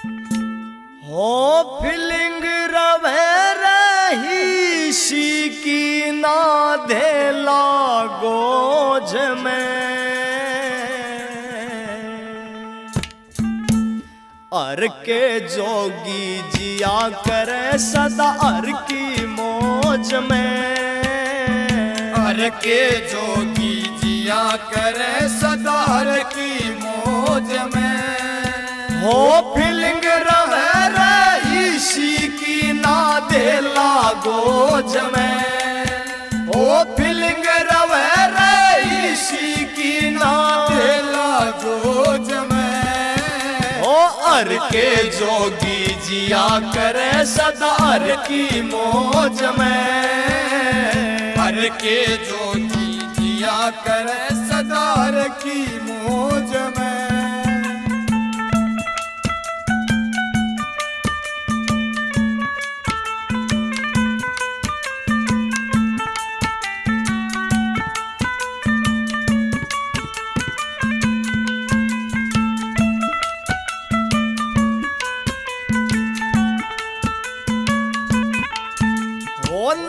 हो फीलिंग रवे रही सी की ना धेला गोज में अर के जोगी जिया करे सदा अर की मौज में हर के जोगी जिया करे सदा हर की मौज में हो फीलिंग रवे रही की ना देला गोज में हो फीलिंग रवे रही की ना देला गोज में हो अर के जोगी जिया करे सदा अर की मौज में हर के जोगी जिया करे सदा हर की मौज में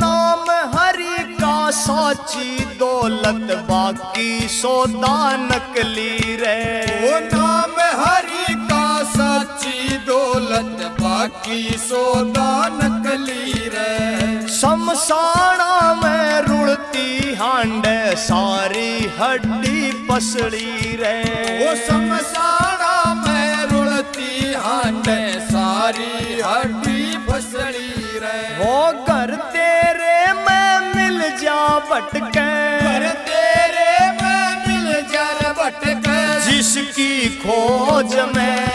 नाम हरि का साची दौलत बाकी सौदा नकली रे वो नाम हरि का सच्ची दौलत बाकी सौदा नकली रे शमशाना में रुड़ती हांडे सारी हड्डी पसड़ी रे वो शमशाना में रुड़ती हांडे सारी हड्डी फसड़ी रे वो घर तेरे में मिल जा भटके घर तेरे में मिल जा भटके जिसकी खोज में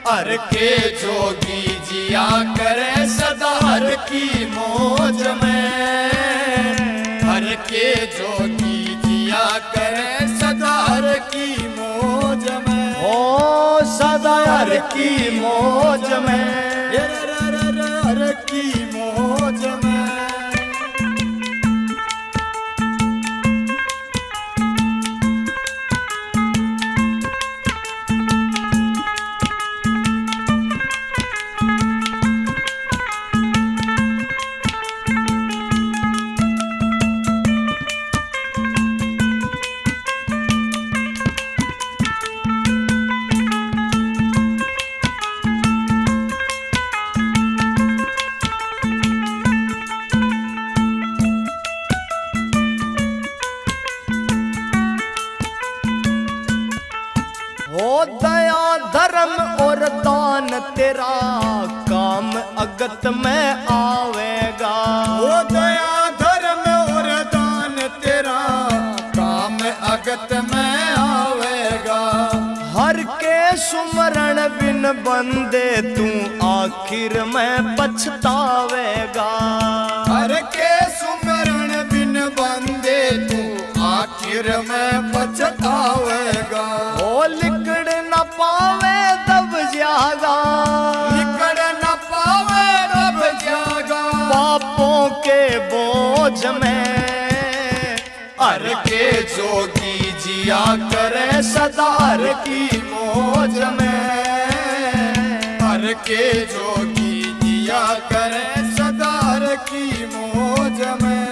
हर के जोगी जिया करे सदा हर की मौज में हर के जोगी जिया करे सदा हर की मौज में हो सदा हर की मौज में हर की मौज में हो दया धर्म और दान तेरा काम अगत में आवेगा वो दया धर्म और दान तेरा काम अगत में आवेगा हर के सुमरण बिन बंदे तू आखिर में पछतावेगा हर के सुमरण बिन बंदे तू आखिर में पछतावेगा हो लिकड़ न पावे दब जागा निकल न पावे रब जागा पापों के बोझ में हर के जोगी जिया करे सदा हर की मौज में हर के जोगी जिया करे सदा हर की मौज में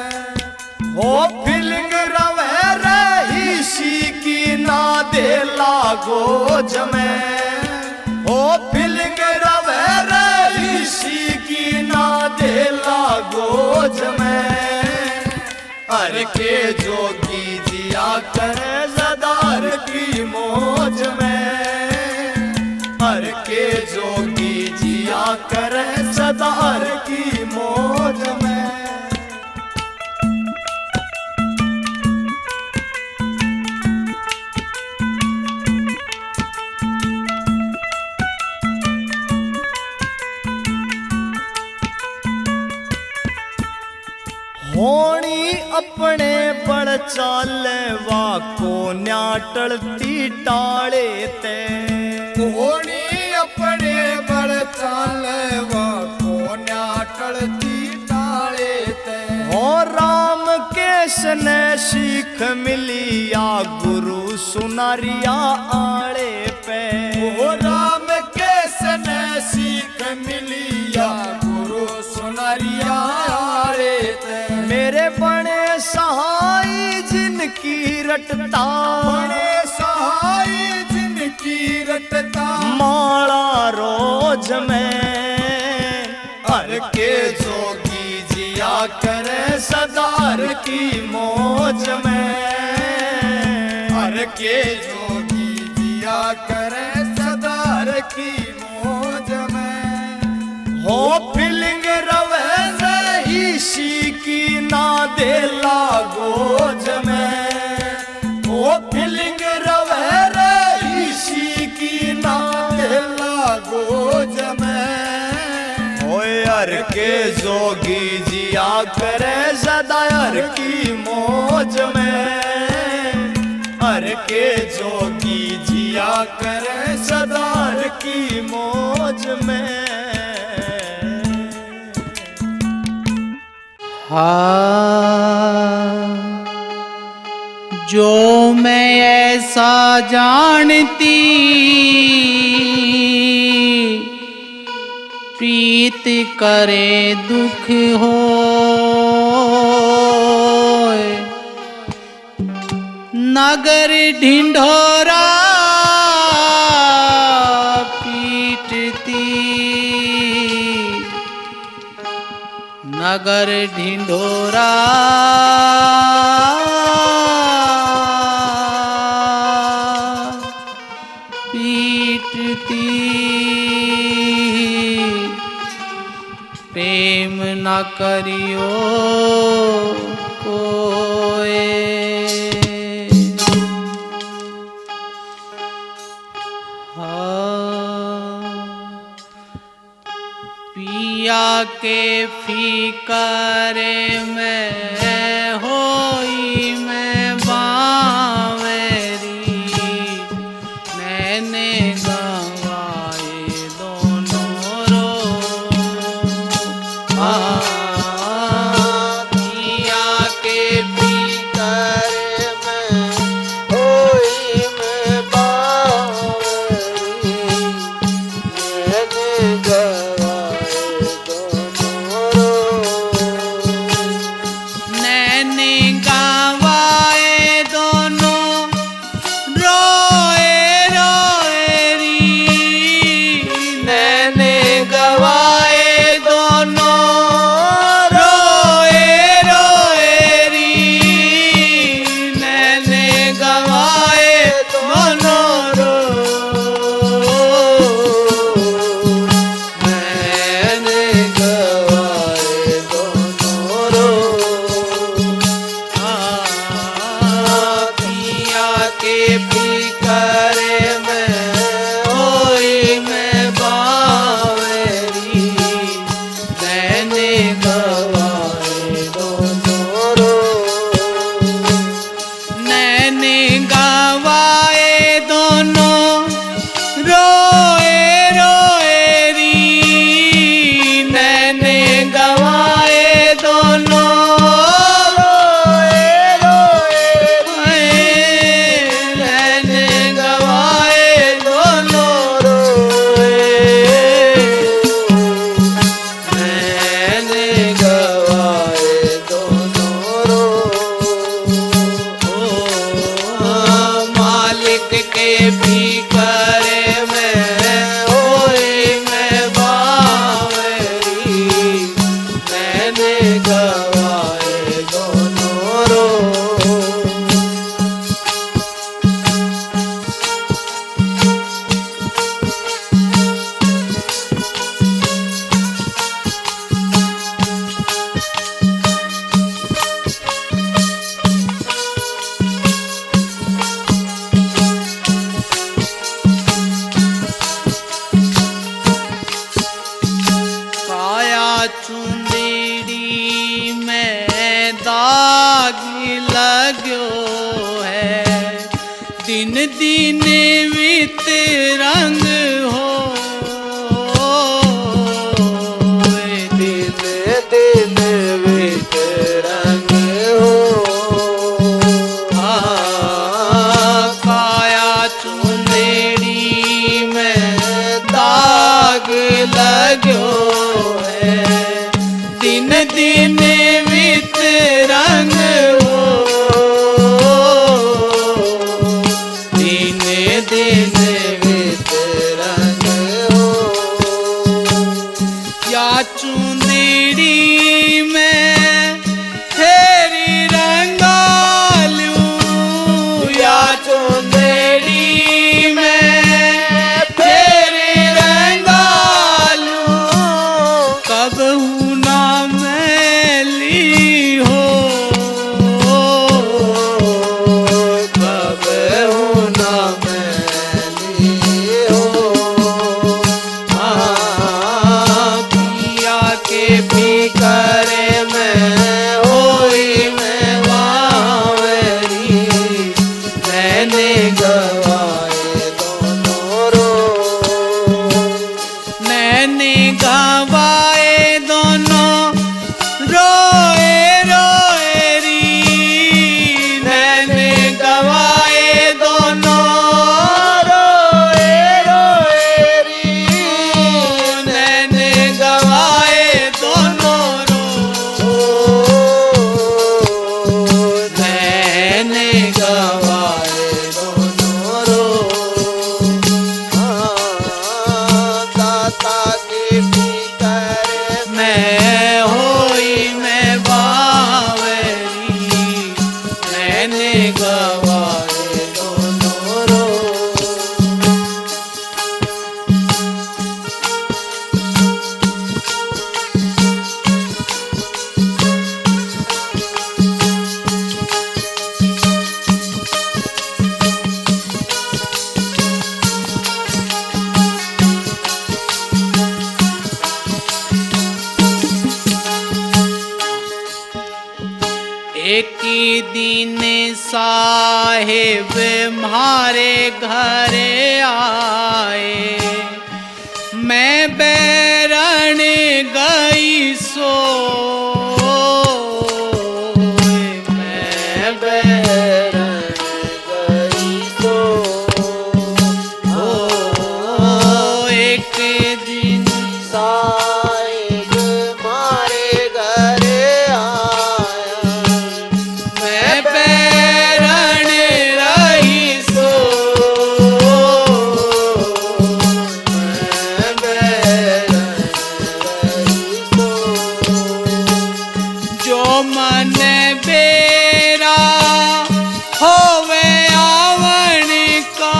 हो फीलिंग रवे रही सी की ना देला गोज में हो फीलिंग रवे रही सी की ना देला गोज में हर के जोगी जिया करे सदा हर की मौज में हर के जोगी जिया करे सदा हर की मौज में होनी अपने बड़ चाले वाको न्याटलती टाले ते होनी अपने बड़ चाले वाको न्याटलती टाले ते हो राम केस ने सीख मिली या गुरु सुनारिया आले पे हो राम केस रटता, बड़े सहाय जिनकी रटता, माला रोज में हर के जोगी जिया करे सदा हर की मौज में, हर के जोगी जिया करे सदा हर की मौज में। हो फीलिंग रवे इसी की ना दे लागोज में, वो फीलिंग रवे इसी की ना दे लागोज में। हर के जोगी जिया करे सदा हर की मौज में, हर के जोगी जिया करे सदा हर की मौज में। हाँ, जो मैं ऐसा जानती, प्रीत करे दुख होए, नगर ढिंढोरा पीटती, नगर ढिंढोरा पीटती, प्रेम न करियो कोई। पिया के फिकर में होई मैं बावेरी, मैंने गवाए दोनों रो। पिया के फिकर में होई मैं बावेरी, मैंने दिन दिन वित रंग हो, दिन दिन वित रंग हो। काया चुंदेड़ी में दाग लगो है, दिन दिन वित रंग हो। एक दिन साहेब म्हारे घर आए, मैं बैरण गई सो, मैं बैरण गई सो। एक दिन साहेब मारे घर आया, मैं बैरण रही सो, मैं बैरण रही सो। जो मन बेरा होवे आवन का,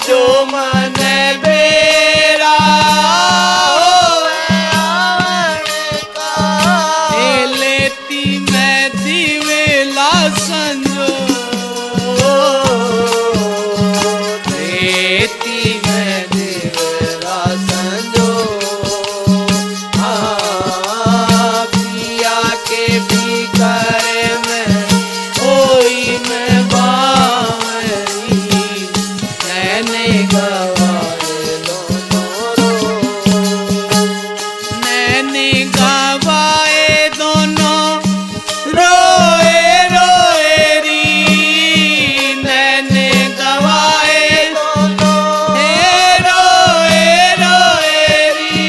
जो मन बेरा होवे आवन का, ए लेती मैं दिवेला संजो, लेती मैं देवरा संजो। पिया के भीतर में होई मैं बावरी, मैंने गवाए दोनों मैंने गवाए दोनों, रोए रोए री, मैंने गवाए हे रोए रोए री,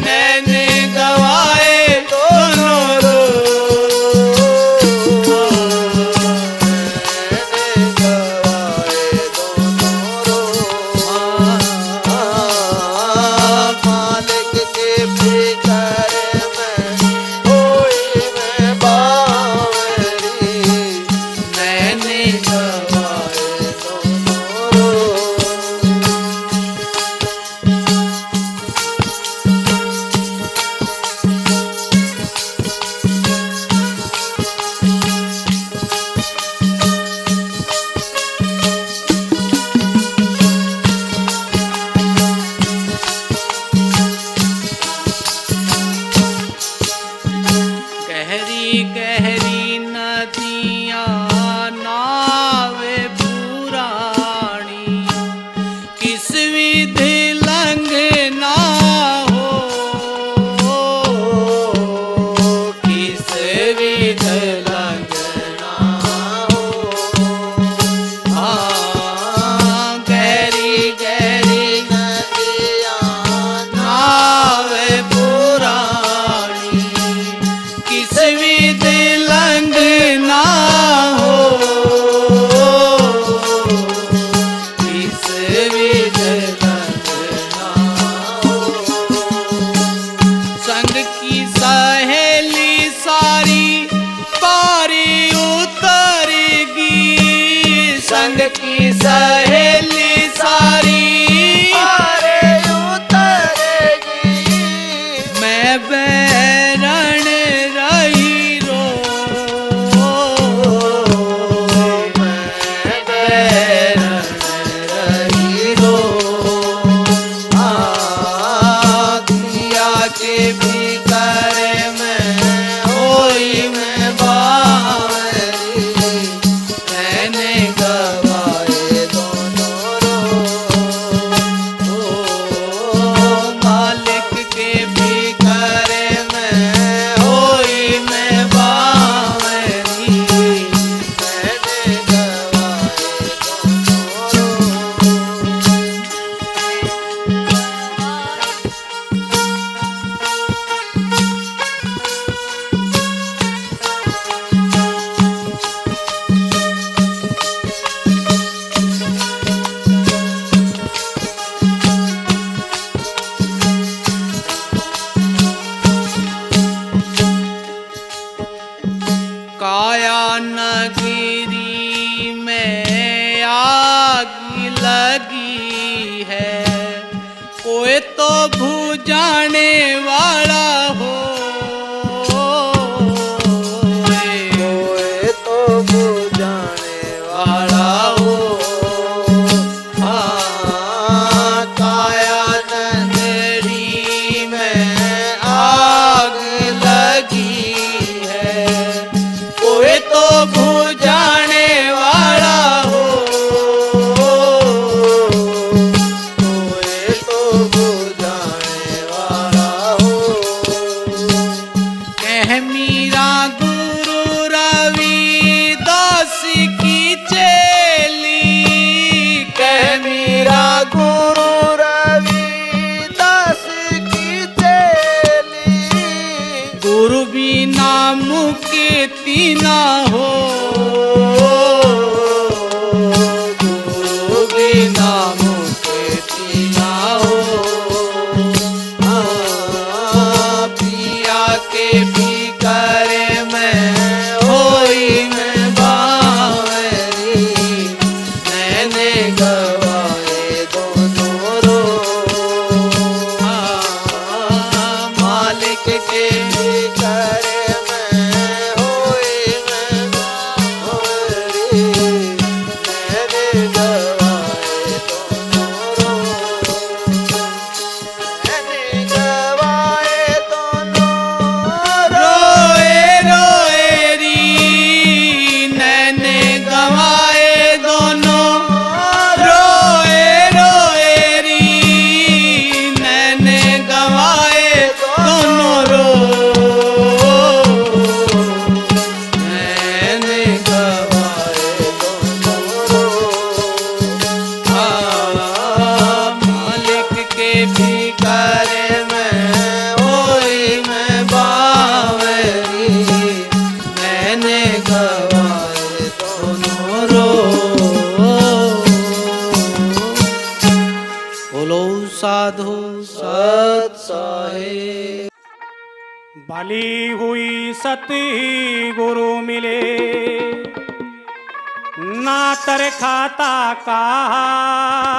मैंने गवाए दोनों रो। मालिक के फिकर में होई मैं बावरी, मैंने गवाए दोनों गहरी गहरी नदियाँ नावे पुरानी, किस विधि लंघ ना हो, किस विधि लंघ ना हो। गहरी गहरी नावे पुरानी, किस विधि लंघ ना हो, किस विधि लंघ ना हो। संग की सहेली सारी पारी उतरेगी, संग की सहेली सारी पारे उतरेगी, मैं बैरण रही रो, मैं बैरण रही रो। दुनिया के भीतर में होई मैं बावरी, मैंने गवाए दोनों रो। मालिक के भीतर में होई मैं बावरी, मैंने गवाए दोनों रो। काया नगरी में आग लगी है, कोई तो बुझाने वाला हो, कोई तो बुझाने वाला हो। काया नगरी में आग लगी है, मीरा गुरु रविदास की चेली, गुरु बिना मुक्ति ना हो, गुरु बिना मुक्ति ना हो। पिया के भी करे मैं होई मैं बावरी, मैंने गवाए दोनों रो। मालिक के भी करे मैं होई मैं बावरी, मैंने गवाए दोनों रो, मैंने गवाए दोनों रोए रोए री, मैंने गवाए दोनों रोए रोए री, मैंने गवाए दोनों रो, मैंने गवाए दोनों रो। मालिक के भी करे मैं होई मैं बावरी, मैंने गवाए दोनों रो। बोलो साधु सत साहेब। भली हुई सती गुरु मिले, ना तर खाता काल,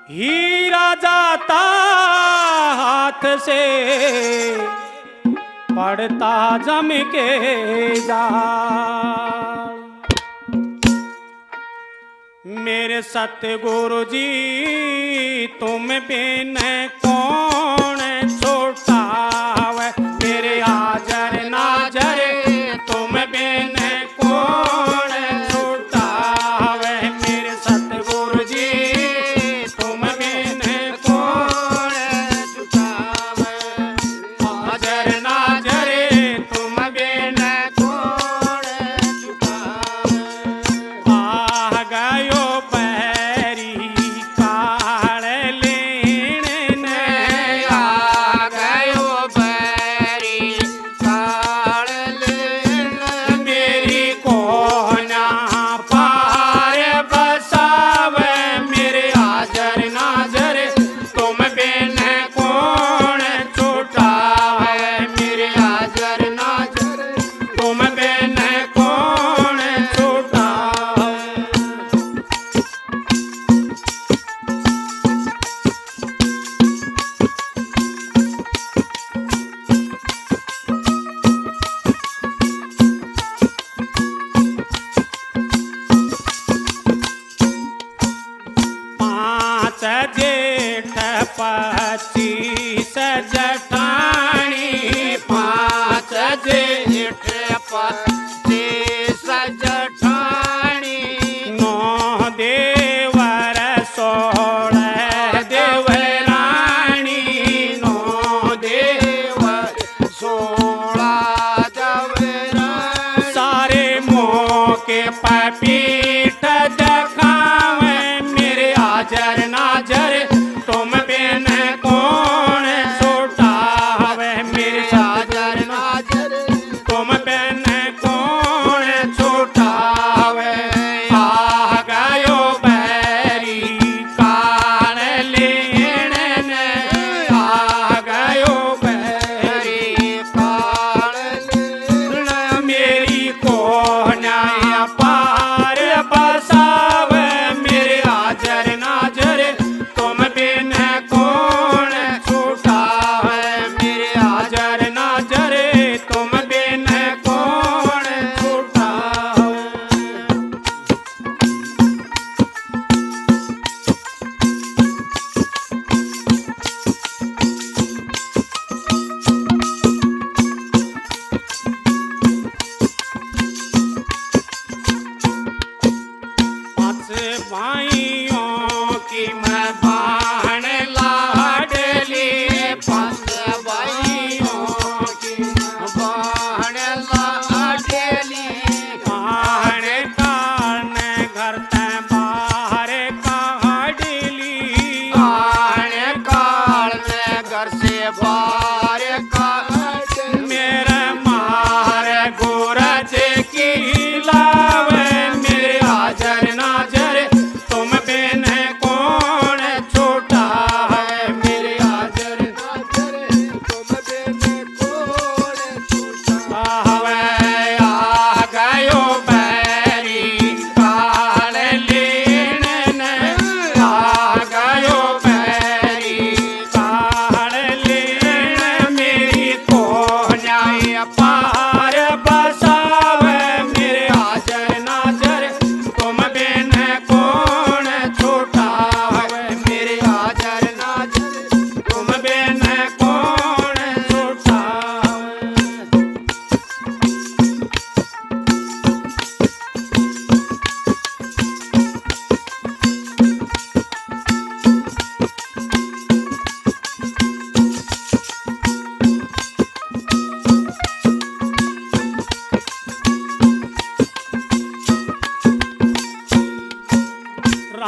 हीरा जाता हाथ से पड़ता जम के जाल। मेरे सतगुरु जी तुम बिन कौन छुटावे, मेरे हाजर नाजर तुम बिन कौन छुटावे, मेरे सतगुरु जी तुम बिन कौन छुटावे, हाजर नाजर तुम बिन कौन छुटावे। आ गयो पैरी काल लेन ने, आ गयो पैरी काल लेन, मेरी कोना पार बसावे, मेरे हाजर नाजर तुम बिन कौन छुटावे, मेरे हाजर नाजर तुम बिन कौन छुटावे। पाँच जेठ 25 जठानी, पाँच जेठ 25 जठानी, 9 देवर 16 देवरानी, 9 देवर 16 देवरानी, सारे मौके पर पीठ दिखावे, मेरे हाजर नाजर तुम बिन कौन छुटावे, मेरे हाजर नाजर तुम बिन कौन छुटावे। आ गयो बैरी काल लेन ने, आ गयो बैरी काल लेन, मेरी कोना पार बसावे, मेरे हाजर नाजर तुम बिन कौन छुटावे, मेरे हाजर नाजर तुम बिन कौन छुटावे। पांच भाइयों की मैं बाण लाडली, पांच भाइयों की मैं बाण लाडली, बाण कान घर ते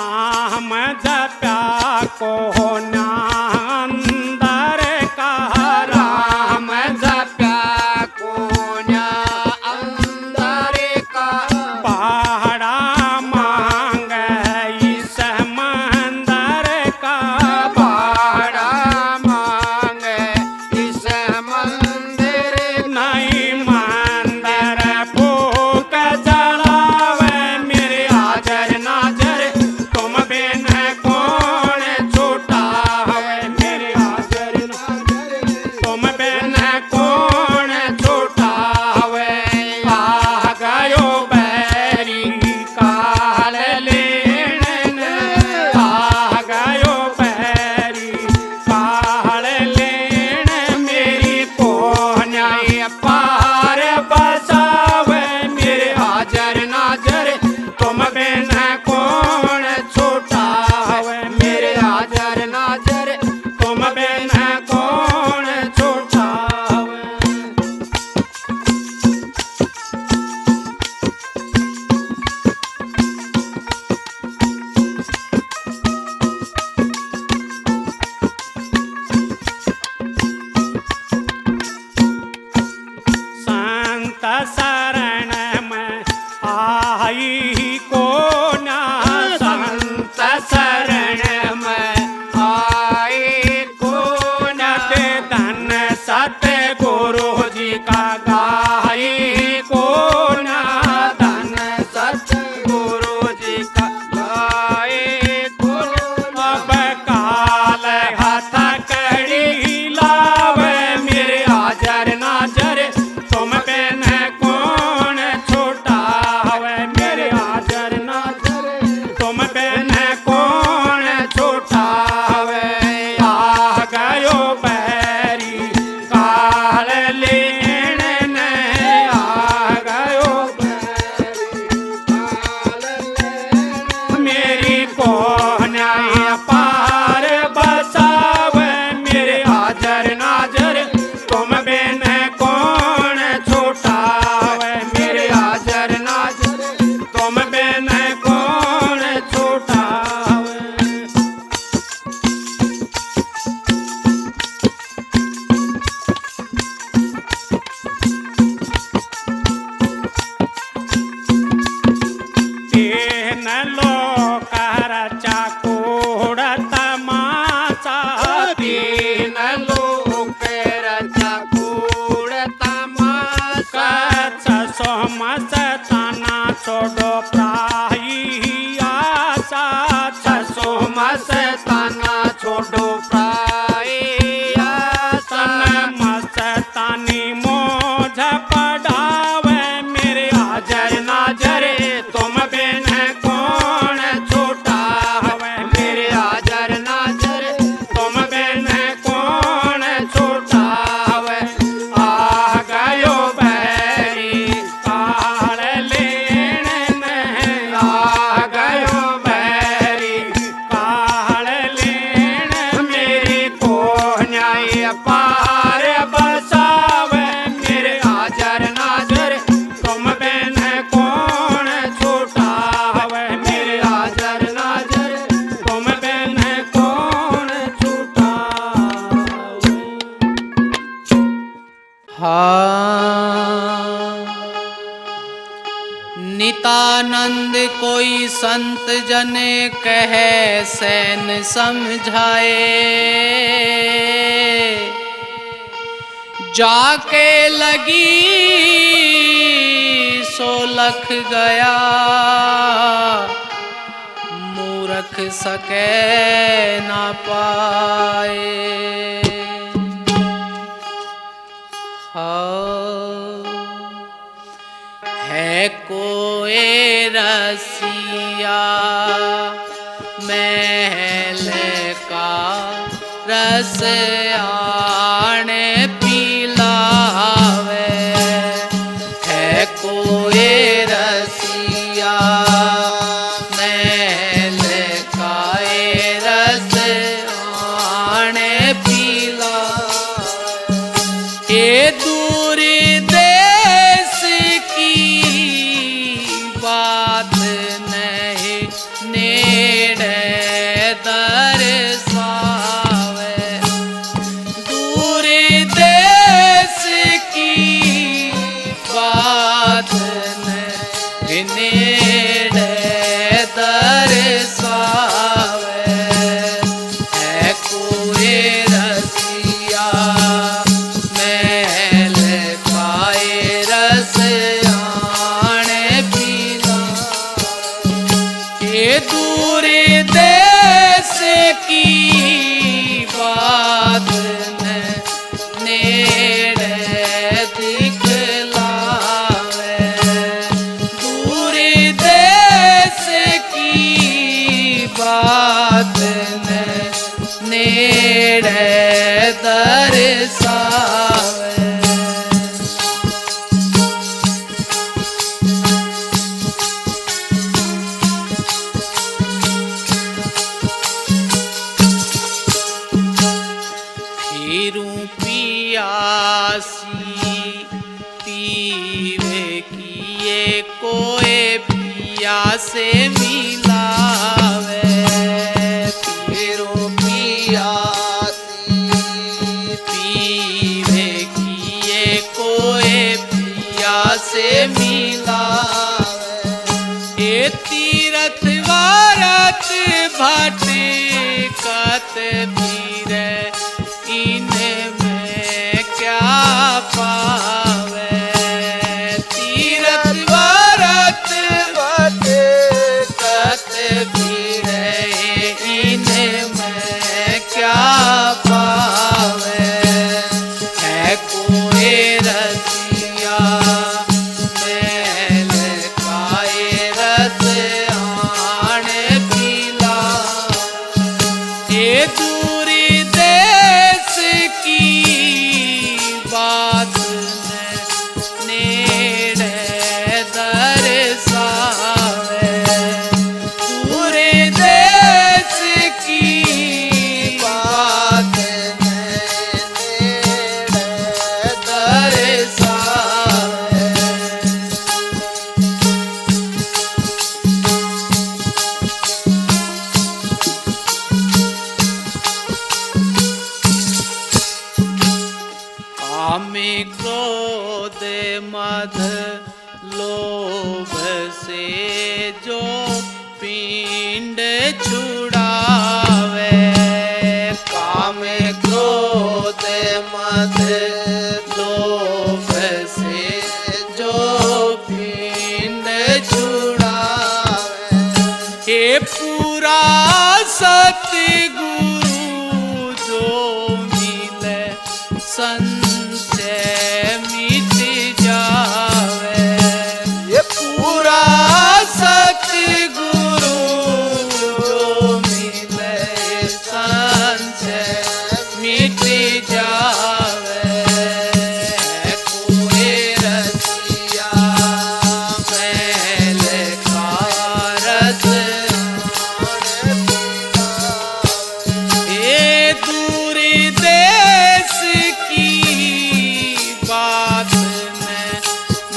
राम जप्या को अंदर का राम जप्या कोन्या अंदर का पहाड़ा मांग इस मंदर का पहाड़ा मांग इस मंदिर नहीं मंदर फूक जलावे मेरे हाजर नाजर तुम बिन कौन छूटा हवे मेरे हाजर नाजर तुम बिन कौन छूटा हवे आ गयो बैरी काल लेन आ गयो बैरी काल लेन मेरी कोन्याई पार बसावे मेरे हाजर नाजर तुम बिन कौन छूटा हवे मेरे हाजर नाजर तुम बिन कौन छूटा हवे संत शरण में आई को ना संत शरण में आए कोन्या धन सत्य गुरु जी का गाई को ना धन सतगुरु जी का गाए कोन्या अब काल हाथ कड़ी लावे मेरे हाजर नाजर तुम बिन कौन छूटा हवे मेरे हाजर नाजर तुम बिन कौन छूटा हवे आ गयो बैरी काल लेन ने आ गयो मेरी कोन्याई पार बसावे मेरे हाजर नाजर तुम बिन कौन छूटा हवे मेरे हाजर नाजर तुम बिन कौन छूटा हवे तीन लोक रचा तमाशा तीन लोक रचा कूड़ तमाशा कच्छ सोमस तना छोड़ो प्राही आशा छसो मस्ताना छोड़ो प्राय सन मस्तानी मोझ पढ़ावे मेरे हाजर नाजर तुम बिन कौन छूटा हवे मेरे हाजर नाजर तुम बिन कौन छूटा हवे आ गयो बैरी काल लेन में आ गयो बैरी काल लेन मेरी कोन्याई पार बसावे मेरे हाजर नाजर तुम बिन कौन छूटा हवे मेरे हाजर नाजर तुम बिन कौन छूटा हवे नितानंद कोई संत जने कहे सैन समझाए जाके लगी सो लख गया मूरख सके ना पाए है कोई रसिया महल का रस आने पिलावे है कोई रसिया महल का रस आने पिलावे ये दूरी देश की बात नहीं नेड़ दर्शावे दूर देश की बात नेड़े दर्शावे है कोई रसिया महल खाए रस आने पीना ये दूर देश की बात नेड़े दिखलावे दूर देश की बात नेड़े दर्शावे फिरूं पियासी पीवे किए कोई पियासे मिलावे फिरूं पियासी पीवे किए कोई पियासे मिलावे ये तीरथ वारत भट कत फिरे इनमें क्या पावे तीरथ वारत भट कत फिरे इनमें क्या पावे है कोई रसिया महल खाए रस आने पीला ये दूरी देश की बात नेड़े दर्शावे दूर देश की बात नेड़े दर्शावे काम क्रोध मद लोभ से जो पिंड छुड़ावे काम क्रोध मद लोभ से जो पिंड छुड़ावे ये पूरा सतगुरु जो मिले संशय मिट जावे ये पूरा सतगुरु जो मिले संशय मिट जावे कोई रसिया महल का रस ये दूर देश की बात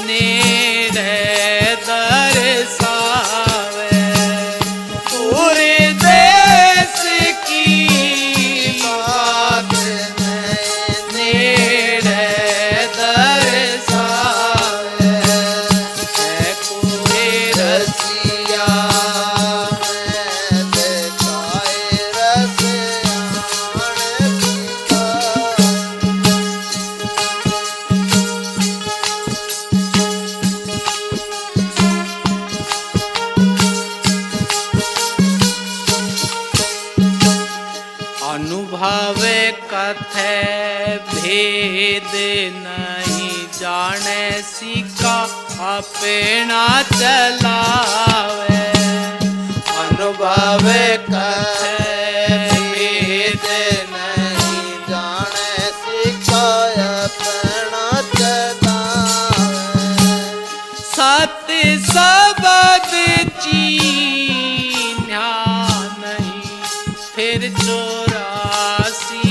नेड़े दर्शावे दूर देश की बात नेड़े दर्शावे है कोई रसिया महल खाए रस आने अनुभव कथे भेद नहीं जाने सिका अपना चलावे अनुभव कथे भेद नहीं जाने सिका अपना चलावे सत सबद चीन्हा नहीं फिर चौरासी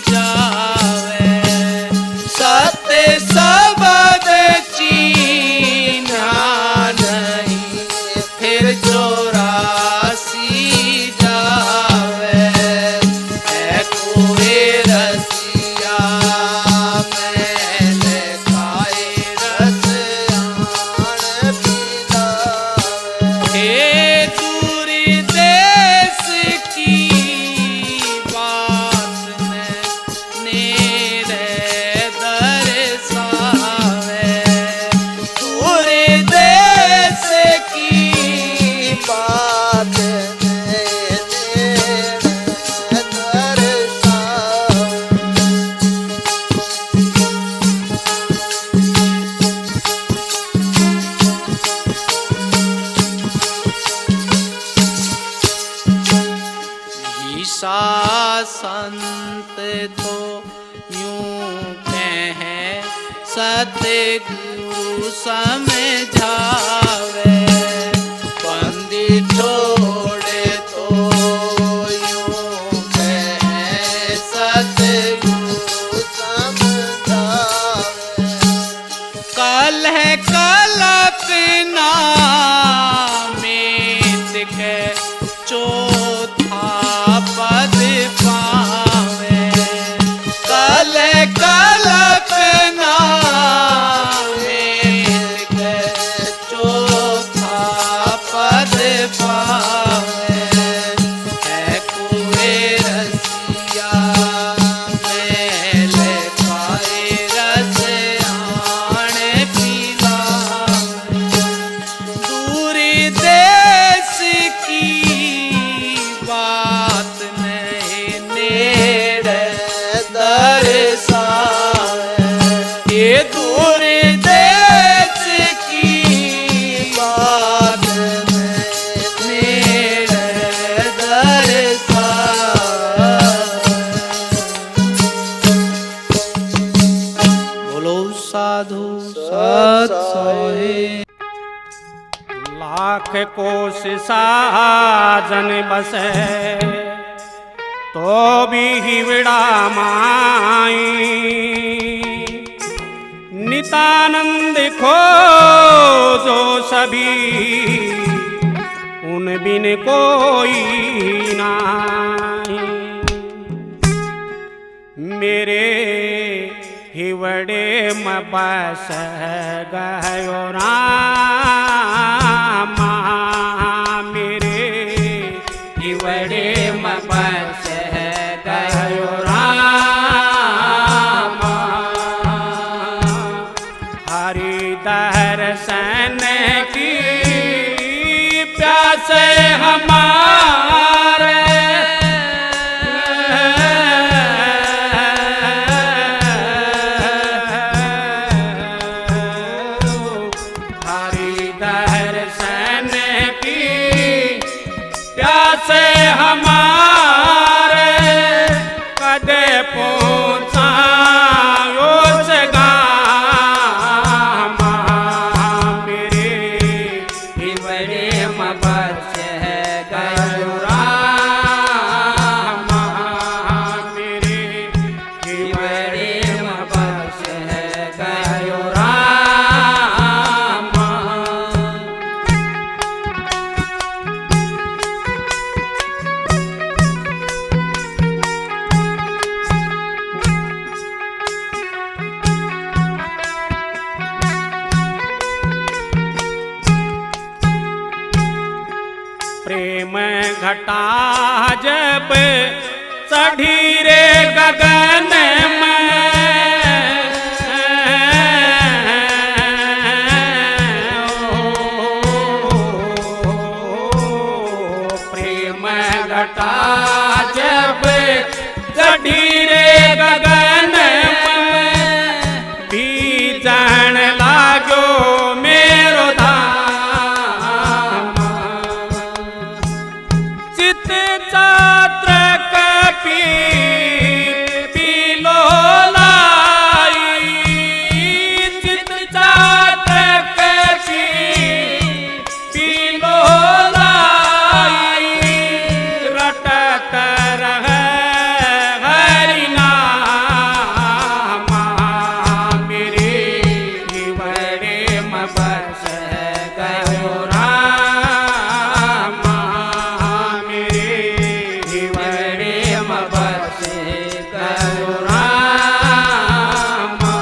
जावे सत सबद चीन्हा नहीं फिर चौरासी जावे ईशा संत तो यूं कहे सतगुरु समझावे पंडित छोड़े तो यूं कहे सतगुरु समझावे कलह कल्पना मीत के चौथा पद पावे कलह कल्पना मीत के चौथा पद पावे है कुए रसिया मेले पाए रस आने पिलावे दूरी देश की बात नहीं नेड़े दर्शावे ये दूरी देश की बात नहीं नेड़े दर्शावे बोलो साधु सत सोहे लाख कोश साजन बसे तो भी हिवड़ा माई नितानंद खोजो सभी उन बिन कोई नहीं मेरे हिवड़े में बस गयो रामा मेरे हिवड़े में बस गयो रामा हरि दर्शन की प्यास हमारे हरि दर्शन की प्यास हमारे कदे पहुँचायो सगामा मेरे हिवड़े में बस गयो रामा मेरे हिवड़े में बस गयो रामा प्रेम घटा जब चढ़ी रे गगन में प्रेम घटा जब चढ़ी रे गगन में भीजन लागो मेरो धाम चित छात्र कपी पीलो लाई चित छात्र कपी पीलो लाई रटत रह हरि नाम मेरे हिवड़े में बस गयो रामा मेरे हिवड़े में बस गयो रामा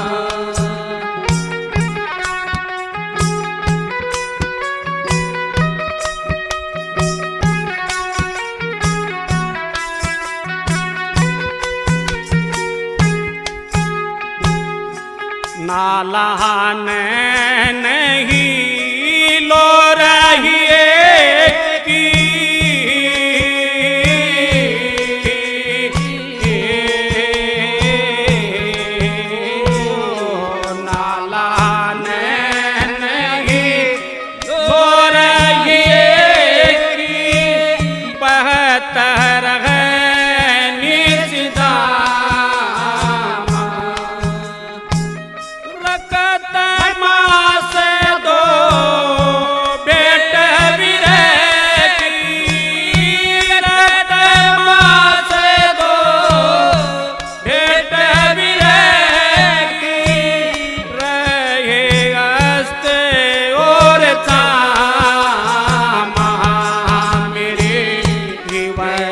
नालान नहीं लो रही की नालान नहीं लो रही की बहतर है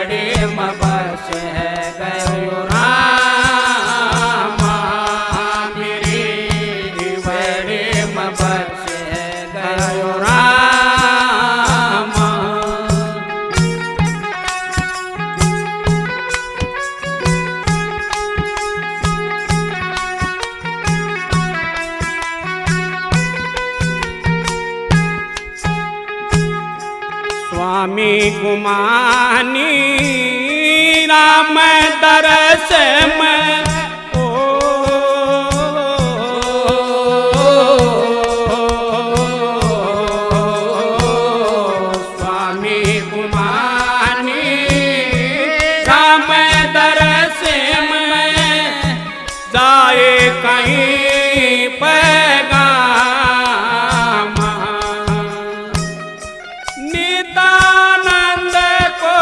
जीवड़े में बस गयो रामा मेरे जीवड़े में बस गयो रामा। स्वामी गुमानी राम दरस में ओ स्वामी गुमानी राम दरस में जाए कहीं पैगाम नित्यानंद को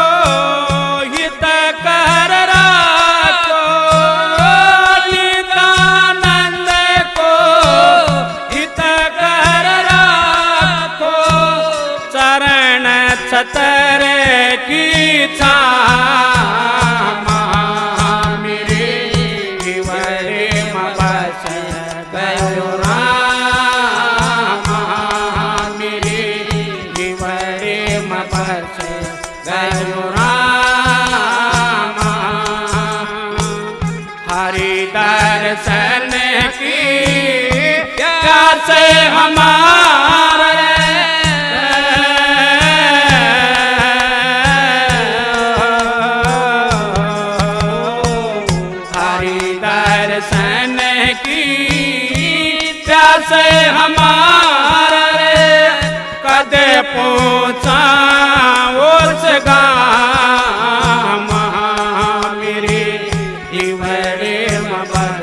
हित कर राखो नित्यानंद को हित कर राखो चरण छतर की छामा मेरे जीवड़े में बस गयो रामा मेरे जीवड़े में बस गयो रामा। हरि दर्शन की प्यास हमारे हरि दर्शन की प्यास हमारे कद पहुँचा उस गाम मेरे जीवड़े में बस